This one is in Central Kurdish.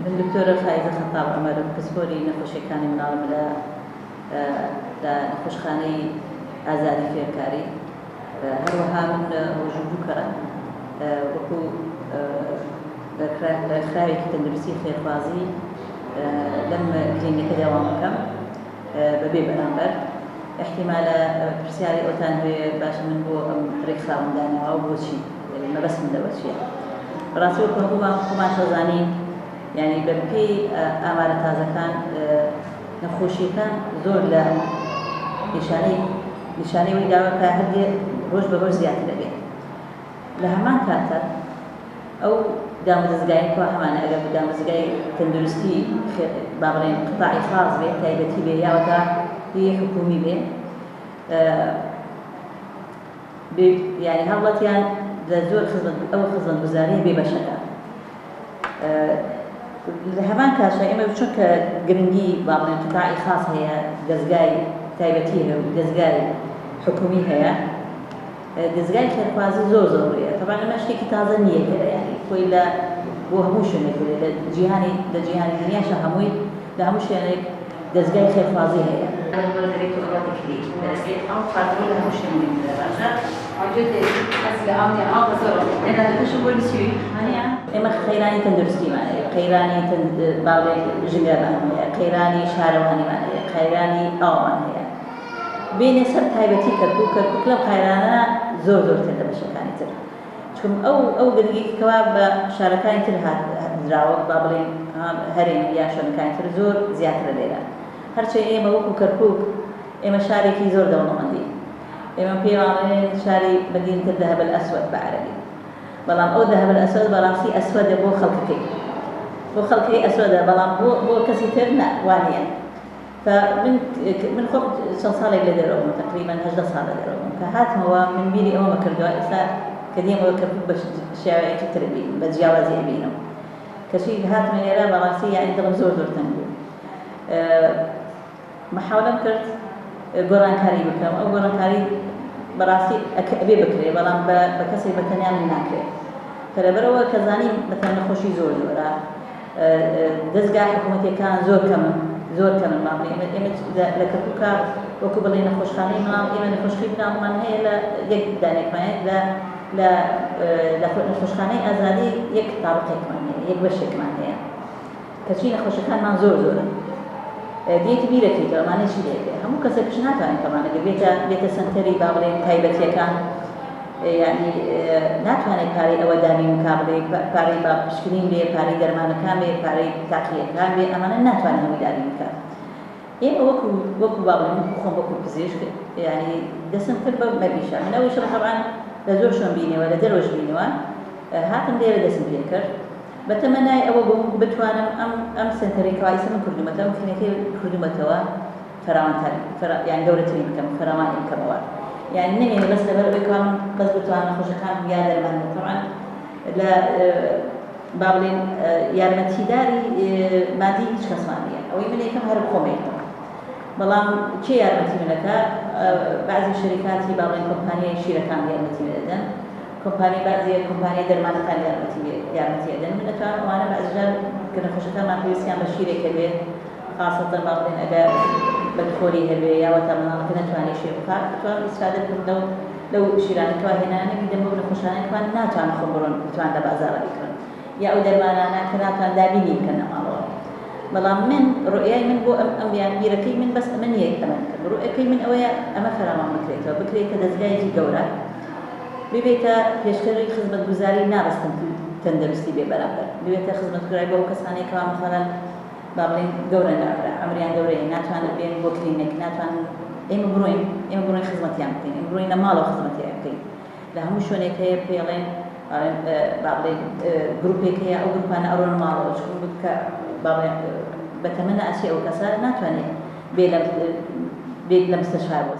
من دكتورة فايزة خطاب عمر کەسپۆری نەخۆشیەکانی مناڵم لە نەخۆشخانەی ئازادی فێرکاری هەروەها من ڕۆژوودووکەرە وەکو خراوێکی تەندروستی خێرخوازی لەم کلینیکە داوام دەکەم بەبێ بەرامبەر احتیمالە پرسیاری ئەوتان هەیە باشە من بۆ ئەم ڕێکخراوەندانەوە بۆچی مەبەستم لەوە چییە؟ بەڕاستی وەکو خۆمان شەزانین یعنی بە پێی ئامارە تازەکان نەخۆشیەکان زۆر لە نیشانەی وەی داوە کە هەردێ ڕۆژ بە ڕۆژ زیاتر دەبێت لە هەمان کاتە ئەو دامەزگایەکەوە هەمانە ئەگەر دامەزگای تەندروستی با بڵێن قتاعی خاص بێت تایبەتی بێ یاوەتا هی حکومی بێ یعنی هەوڵەتیان لە زۆر ئەو خزمەتگوزاریە بێ بەشەکە لە هەمان کاشە ئێمە چونکە گرنگی با بڵێن قتاعی خاص هەیە دەستگای تایبەتی هەیە و دەستگای حکومی هەیە دەستگای خێرخوازی زۆر زۆریە طبعا ئەمە شتێکی تازە نییە کەرە یعنی خۆی لە بۆ هەموو شوێنێک لە جیهانی دنیاشە هەمووی لە هەموو شوێنێک دەستگای خێرخوازی هەیە ئێمە قەیرانی تەندروستیمان هەیە قەیرانی باڵێ ژنگەرمان هەیە قەیرانی شارەوانیمان هەیە قەیرانی ئاومان هەیە بینێ سەر تایبەتی کەرکووک لەم قەیرانە زۆر زۆرتر لە بەشەکانی تر چون ئەو گرنگیکەوا بە شارەکانی تر هاتراوە با بڵێن هەرێن یا شوێنەکانی تر زۆر زیاترە لێرە هەرچی ئێمە وەکو کەرکووک ئێمە شارێکی زۆر دەوڵەمەندی ئێمە پێوانڵێن شاری مەدینەتە دەهەب الئەسوەد بە عەرەبی بەڵام ئەو دەهەب الئەسوەد بەڕاستی ئەسوەدە بۆ خەڵکەکەی بۆ خەڵکەی ئەسوەدە بەڵام بۆ کەسی تر وانە من خۆم چەند ساڵێک لە دەرەوە بووم تقریبا 18 ساڵ لە دەرەوە بووم کە هاتمەوە من بیری ئەوەمە کردووە ئێستا کە دێمەوە کەرکووک بە شێوەیەکی تر بین بە جیاوازی ئەبینەوە کەچی هاتمە لێرە بەڕاستی یعنی دڵم زۆر تەنگ بوو محاولەم کرد گۆڕانکاری بکەم ئەو گۆڕانکاری بەڕاستی ئەبێ بکرێ بەڵام بە کەسێک بەتەنیا من ناکرێت کە لەبەرەوە کە زانیم بەتەن نەخۆشی زۆر زۆرە دەستگای حکوومەتیەکان زۆر کەمن ماڵی ئێمە لە کەرکووکە وەکو بڵێ نەخۆشخانەی ماڵ ئێمە نەخۆشخی مناڵمان هەیە لە یەک دانێکمان لە نەخۆشخانەی ئازادی یەک تاڵقێکمان هەیە یەک بەشێکمان هەیە کەچی نەخۆشەکانمان زۆر زۆرن دیەتی بیرەکەیتەوە ئەمانەی چی دێت هەموو کەسێکش ناتوانێت تەمانەگە بێتە سنتەری با بڵێن تایبەتیەکان یعنی ناتوانێت پارەی ئەوە دامین کا بڵێ پارەی با پشکنین بێ پارەی دەرمانەکان بێ پارەی تاقیەکان بێ ئەمانە ناتوانێت هەمووی دامین بکات ئێمە وەکو با بڵێن خۆم وەکو پزیشک یعنی دەستم کرد بە مەبیشە من ئەوەی شەڕ طبعا لە زۆر شوێن بینەوە لە دەرەوەش بینەوە هاتم لێرە دەستم پێ کرد بەتەمەنای ئەوە بووم بتوانم ئەم سنتەرێکەوە ئیسە من کردومەتە ئەم کلینیکەی کردومەتەوە فراوانتر یان گەورەترین بکەم فراوانی بکەمەوە یعنی نمێنێ بەس لەبەر ئەوەی کەم بەس بتوانم نەخۆشەکان یا دەرمان طبعا لە با بڵێن یارمەتیداری مادی هیچ کەسمان نییە ئەوەی من یەکەم هەر خۆمێکەوە بەڵام کێ یارمەتی منەکە بەعزی شەریکاتی با بڵێن کۆمپانیای شیرەکان یارمەتی دەدەن کۆمپانیای دەرمانەکان یارمەتی دەدەن من دەتوانم ئەوانە بەعزیجار کە نەخۆشەکانمان پێویستیان بە شیرێکە بێت خاصەتەن با بڵێن ئەگەر بەدخۆری هەبێ یاوەتا مناڵەکە نەتوانێت شێ بکات بتوان ئیستفادە بکەم لەو شیرانەکەوە هێنانەوی دەم بۆ نەخۆشانەکەوان ناتوانن خۆ بڕۆن بتوان لە بازاڕە بکڕن یا ئەو دەرمانانە کە ناتوان دابینی بکەن نەماڵەوە بەڵام من ڕۆیای من بۆ ئەم بیرەکەی من بەس ئەمە نییە ئەمە کرد ڕۆیەکەی من ئەوەیە ئەمە فراوان بکرێتەوە بکرێتە دەستگایەکی گەورە ببێتە پێشکەری خزمەتگوزاری نابەستن تەندروستی بێ بەرامبەر ببێتە خزمەتگوزاری بۆ کەسانێکەوە مەسەڵەن با بڵێن گەورە نابرا ئەمریان گەورەیە ناتوانن بێن بۆ کلینیک ناتوانن ئێمە بڕۆین خزمەتیان بکەین ئێمە بڕۆین لە ماڵەوە خزمەتیان بکەین لە هەموو شوێنێک هەیە پێڵێن با بڵێن گروپێک هەیە ئەو گروپانە ئەڕۆن ماڵەوە چون بکە با بڵێن بەتەمەنە ئەچێ ئەو کەسە ناتوانێت بێت لە مستەشار بۆ